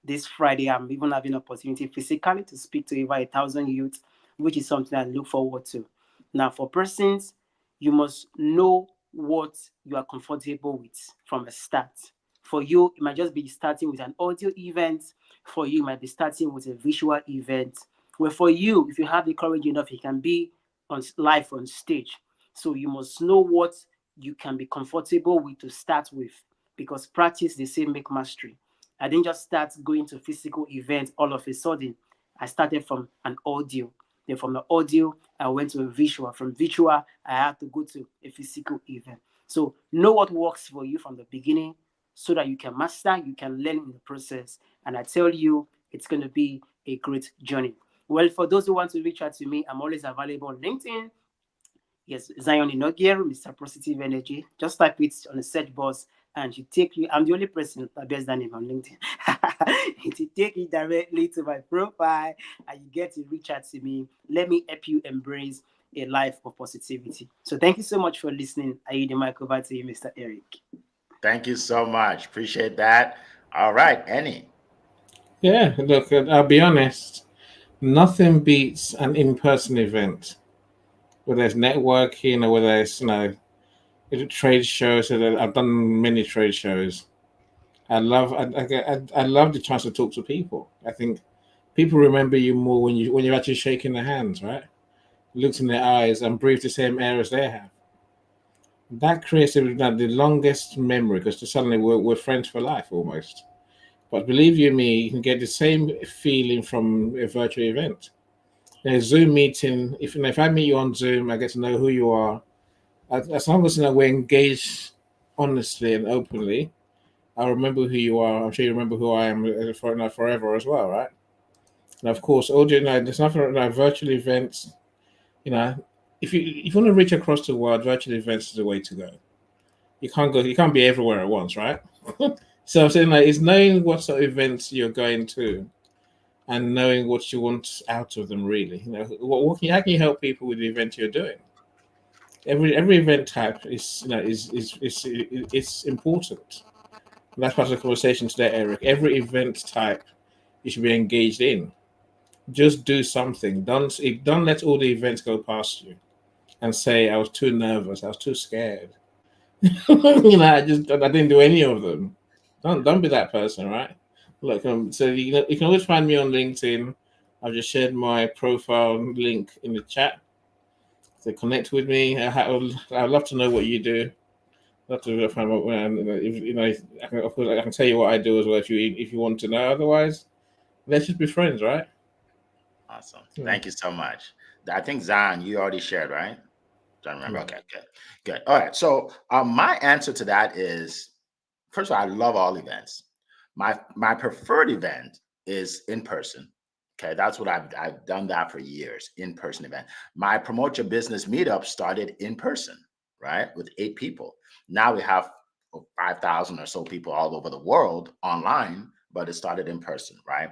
This Friday, I'm even having an opportunity physically to speak to over 1,000 youth, which is something I look forward to. Now, for persons, you must know what you are comfortable with from the start. For you, it might just be starting with an audio event. For you, it might be starting with a visual event. Where for you, if you have the courage enough, it can be live on stage. So you must know what you can be comfortable with to start with, because practice, they say, make mastery. I didn't just start going to physical events all of a sudden. I started from an audio. Then from the audio, I went to a visual. From visual, I had to go to a physical event. So know what works for you from the beginning so that you can master, you can learn in the process. And I tell you, it's going to be a great journey. Well, for those who want to reach out to me, I'm always available on LinkedIn. Yes, Zion Inogier, Mr. Positive Energy. Just type it on the search box and you take you. I'm the only person that bears that name on LinkedIn. To take it directly to my profile and you get to reach out to me. Let me help you embrace a life of positivity. So thank you so much for listening. I yield the mic over to you, Mr. Eric. Thank you so much. Appreciate that. All right, Annie. Yeah, look, I'll be honest. Nothing beats an in-person event, whether it's networking or whether it's trade shows. I've done many trade shows. I love the chance to talk to people. I think people remember you more when you're actually shaking their hands, right? Looks in their eyes and breathe the same air as they have. That creates the longest memory because suddenly we're friends for life almost. But believe you me, you can get the same feeling from a virtual event. A Zoom meeting, if I meet you on Zoom, I get to know who you are. As long as we're engaged honestly and openly, I remember who you are. I'm sure you remember who I am forever as well, right? And of course, audio night. There's nothing like virtual events. You know, if you want to reach across the world, virtual events is the way to go. You can't be everywhere at once, right? So I'm saying like it's knowing what sort of events you're going to and knowing what you want out of them. Really, how can you help people with the event you're doing? Every event type is it's important. And that's part of the conversation today, Eric. Every event type you should be engaged in. Just do something. Don't let all the events go past you and say I was too nervous, I was too scared. I didn't do any of them. Don't be that person, right? Look, so you can always find me on LinkedIn. I've just shared my profile link in the chat. So connect with me. I'd love to know what you do. I'd love to find out of course I can tell you what I do as well if you want to know. Otherwise, let's just be friends, right? Awesome. Thank you so much. I think Zan, you already shared, right? Don't remember. Okay, good. All right. So my answer to that is, first of all, I love all events. My preferred event is in person. Okay, that's what I've done that for years, in-person event. My Promote Your Business meetup started in person, right, with 8 people. Now we have 5,000 or so people all over the world online, but it started in person, right?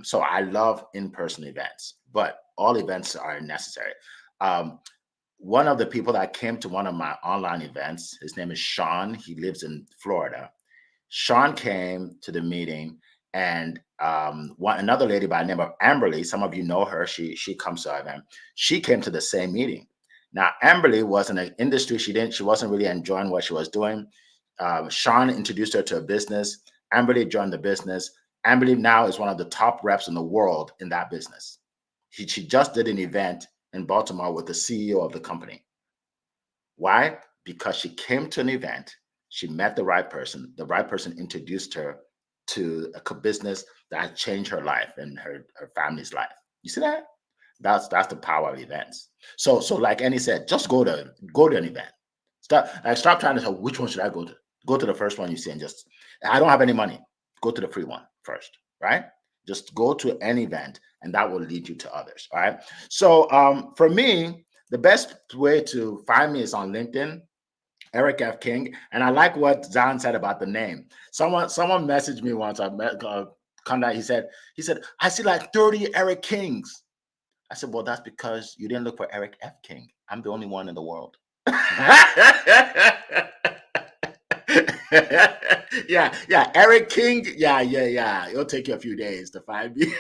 So I love in-person events, but all events are necessary. One of the people that came to one of my online events, his name is Sean. He lives in Florida. Sean came to the meeting, and another lady by the name of Amberly, some of you know her, she comes to our event. She came to the same meeting. Now, Amberly was in an industry she wasn't really enjoying what she was doing. Sean introduced her to a business. Amberly joined the business. Amberly now is one of the top reps in the world in that business. She just did an event in Baltimore with the CEO of the company. Why? Because she came to an event, she met the right person introduced her to a business that changed her life and her family's life. You see that? That's the power of events. So like Annie said, just go to an event. Stop trying to say which one should I go to. Go to the first one you see and just, I don't have any money. Go to the free one first, right? Just go to an event and that will lead you to others. All right. So for me, the best way to find me is on LinkedIn, Eric F. King. And I like what Zan said about the name. Someone messaged me once. I met he said, I see like 30 Eric Kings. I said, well, that's because you didn't look for Eric F. King. I'm the only one in the world. yeah. Eric King. Yeah. It'll take you a few days to find me.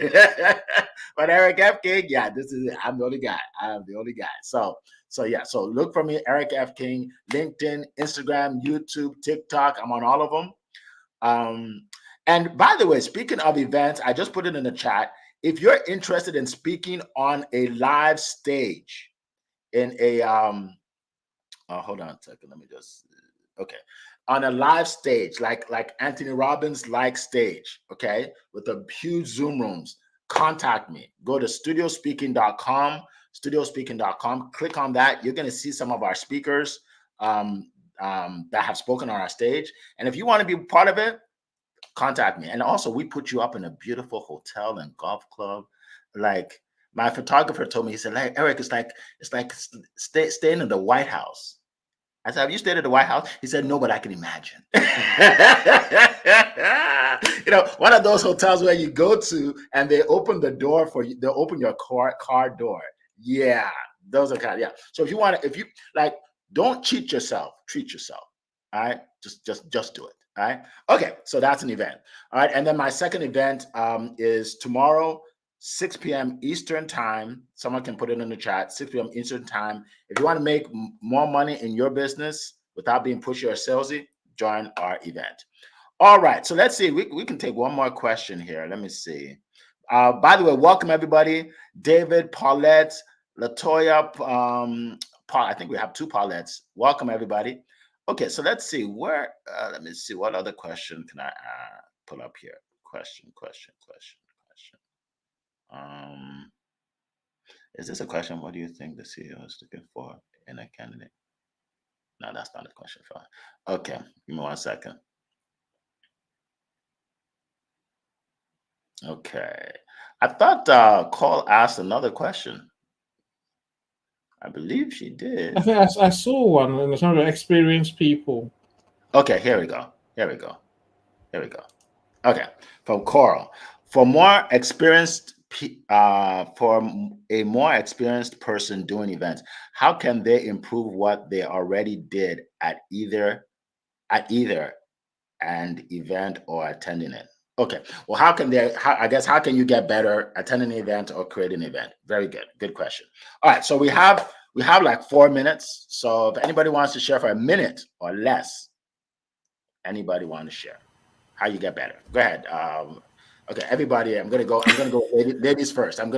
But Eric F. King, yeah, I'm the only guy. So look for me, Eric F. King, LinkedIn, Instagram, YouTube, TikTok. I'm on all of them. And by the way, speaking of events, I just put it in the chat. If you're interested in speaking on a live stage in a hold on a second, let me just on a live stage, like Anthony Robbins like stage, okay, with a huge Zoom rooms, contact me. Go to studiospeaking.com, click on that. You're going to see some of our speakers that have spoken on our stage. And if you want to be part of it, contact me. And also, we put you up in a beautiful hotel and golf club. Like my photographer told me, he said, like, Eric, it's like staying in the White House. I said, have you stayed at the White House? He said, no, but I can imagine. One of those hotels where you go to and they open the door for you, they'll open your car door. Yeah, those are kind of, yeah. So if you like, don't cheat yourself, treat yourself. All right, just do it. All right. Okay, so that's an event. All right, and then my second event is tomorrow, 6 p.m. Eastern time. Someone can put it in the chat, 6 p.m. Eastern time. If you want to make more money in your business without being pushy or salesy, join our event. All right, so let's see. We can take one more question here. Let me see. By the way, welcome everybody. David, Paulette, Latoya, Paul, I think we have 2 Paulettes. Welcome, everybody. Okay, so let's see where. Let me see what other question can I pull up here. Question. Is this a question? What do you think the CEO is looking for in a candidate? No, that's not a question. Okay, give me 1 second. Okay, I thought Cole asked another question. I believe she did. I think I saw one, and it's one of experienced people. Okay, here we go. Okay, from Coral. For a more experienced person doing events, how can they improve what they already did at either an event or attending it? Okay, well, how can you get better attending an event or creating an event? Very good question. All right, so we have like 4 minutes. So if anybody wants to share for a minute or less, anybody want to share how you get better? Go ahead. Okay, everybody, I'm gonna go ladies first. First.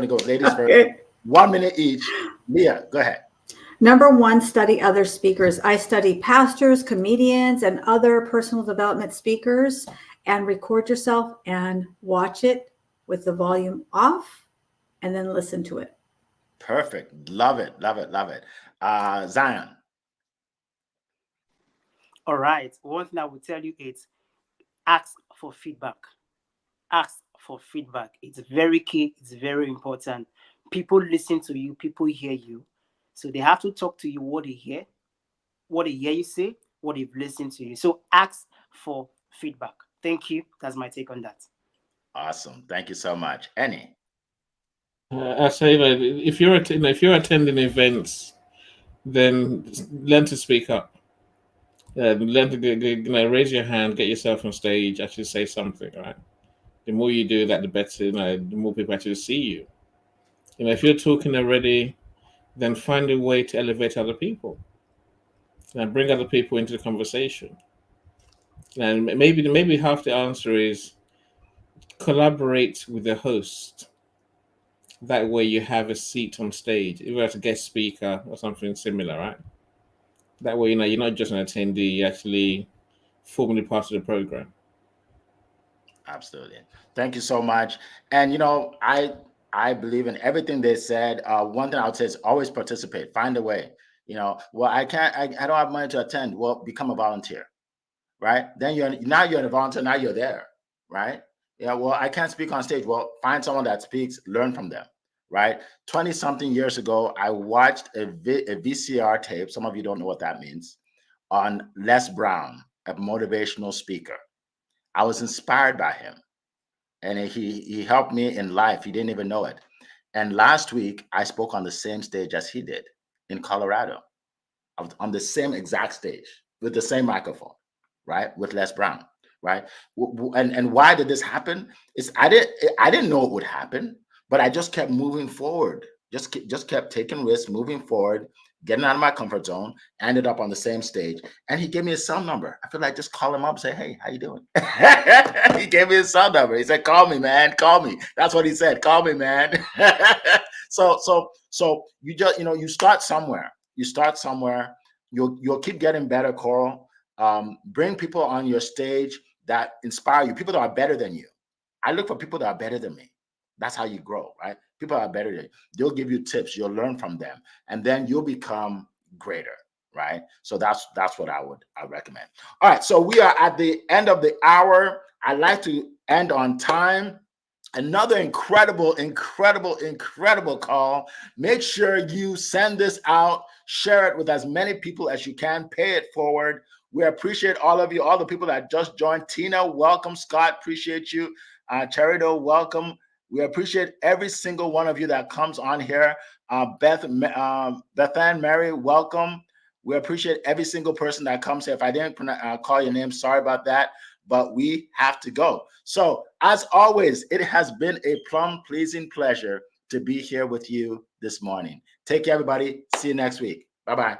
1 minute each. Leah, go ahead. Number 1, study other speakers. I study pastors, comedians, and other personal development speakers, and record yourself and watch it with the volume off and then listen to it. Perfect. Love it. Zion. All right. One thing I will tell you is ask for feedback. It's very key. It's very important. People listen to you. People hear you. So they have to talk to you what they hear you say, what they've listened to you. So ask for feedback. Thank you. That's my take on that. Awesome. Thank you so much. Annie. I say that if you're attending events, then learn to speak up. Learn to raise your hand, get yourself on stage, actually say something. Right. The more you do that, the better. The more people actually see you. If you're talking already, then find a way to elevate other people and bring other people into the conversation. And maybe half the answer is collaborate with the host. That way you have a seat on stage, either as a guest speaker or something similar, right? That way, you're not just an attendee, you're actually formally part of the program. Absolutely. Thank you so much. And, I believe in everything they said. One thing I would say is always participate, find a way. Well, I don't have money to attend. Well, become a volunteer, right? Then you're a volunteer, now you're there, right? Yeah, well, I can't speak on stage. Well, find someone that speaks, learn from them, right? 20-something years ago, I watched a VCR tape, some of you don't know what that means, on Les Brown, a motivational speaker. I was inspired by him, and he helped me in life. He didn't even know it. And last week, I spoke on the same stage as he did in Colorado. I was on the same exact stage with the same microphone, right? With Les Brown, right? And why did this happen? I didn't know it would happen, but I just kept moving forward. Just kept taking risks, moving forward, getting out of my comfort zone, ended up on the same stage. And he gave me his cell number. I feel like just call him up and say, hey, how you doing? He gave me his cell number. He said, call me, man, call me. That's what he said. Call me, man. So you just, you start somewhere. You'll keep getting better, Coral. Bring people on your stage that inspire you, people that are better than you. I look for people that are better than me. That's how you grow, right? People are better than you. They'll give you tips. You'll learn from them, and then you'll become greater, right? So that's what I recommend. All right, so we are at the end of the hour. I like to end on time. Another incredible call. Make sure you send this out, share it with as many people as you can, pay it forward. We appreciate all of you, all the people that just joined. Tina, welcome. Scott, appreciate you. Cherido, welcome. We appreciate every single one of you that comes on here. Bethan, Mary, welcome. We appreciate every single person that comes here. If I didn't call your name, sorry about that, but we have to go. So as always, it has been a plum-pleasing pleasure to be here with you this morning. Take care, everybody. See you next week. Bye-bye.